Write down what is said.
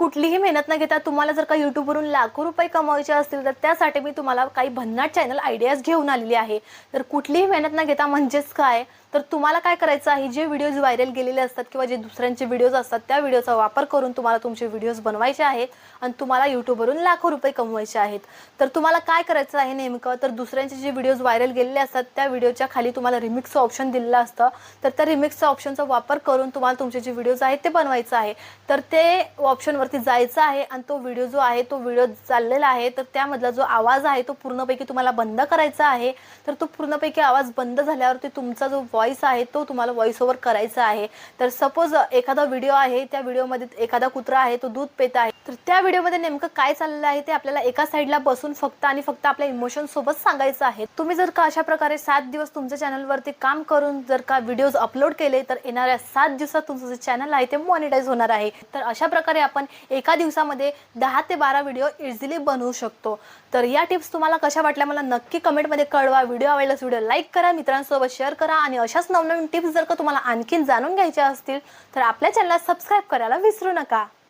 कुठलीही मेहनत न घेता तुम्हाला जर का यूट्यूबवरून लाखो रुपये कमवायचे असतील तर त्यासाठी मी तुम्हाला काही भन्नाट चॅनल आयडियाज घेऊन आलेली आहे। तर कुठलीही मेहनत न घेता म्हणजेच काय, तर तुम्हाला काय करायचं आहे, जे व्हिडिओज व्हायरल गेलेले असतात किंवा जे दुसऱ्यांचे व्हिडिओज असतात त्या व्हिडिओचा वापर करून तुम्हाला तुमचे व्हिडिओज बनवायचे आहेत आणि तुम्हाला यूट्यूबवरून लाखो रुपये कमवायचे आहेत। तर तुम्हाला काय करायचं आहे नेमकं, तर दुसऱ्यांचे जे व्हिडिओज व्हायरल गेलेले असतात त्या व्हिडिओच्या खाली तुम्हाला रिमिक्सचं ऑप्शन दिलेलं असतं। तर त्या रिमिक्सच्या ऑप्शनचा वापर करून तुम्हाला तुमचे जे व्हिडिओज आहेत ते बनवायचं आहे। तर ते ऑप्शनवरती जायचं आहे आणि तो व्हिडिओ जो आहे तो व्हिडिओ चाललेला आहे तर त्यामधला जो आवाज आहे तो पूर्णपैकी तुम्हाला बंद करायचा आहे। तर तो पूर्णपैकी आवाज बंद झाल्यावरती तुमचा जो व्हॉइस आहे तो तुम्हाला व्हॉइस ओव्हर करायचा आहे। तर सपोज एखादा व्हिडिओ आहे, त्या व्हिडिओमध्ये एखादा कुत्रा आहे तो दूध पित आहे, तर त्या व्हिडिओमध्ये नेमकं काय चाललेलं आहे ते आपल्याला एका साईडला बसून फक्त आणि फक्त आपल्या इमोशन सोबत सांगायचं आहे। तुम्ही जर का अशा प्रकारे 7 दिवस तुमच्या चॅनलवरती काम करून जर का व्हिडिओज अपलोड केले तर येणाऱ्या 7 दिवसात तुमचं जे चॅनल आहे ते मॉनिटाईज होणार आहे। तर अशा प्रकारे आपण एका दिवसामध्ये 10 ते 12 व्हिडिओ इझिली बनवू शकतो। तर या टिप्स तुम्हाला कशा वाटल्या मला नक्की कमेंटमध्ये कळवा। व्हिडिओ आवडल्यास व्हिडिओ लाईक करा, मित्रांसोबत शेअर करा आणि अशाच नवनवीन टिप्स जर का तुम्हाला आणखीन जाणून घ्यायच्या असतील तर आपल्या चॅनलला सबस्क्राईब करायला विसरू नका।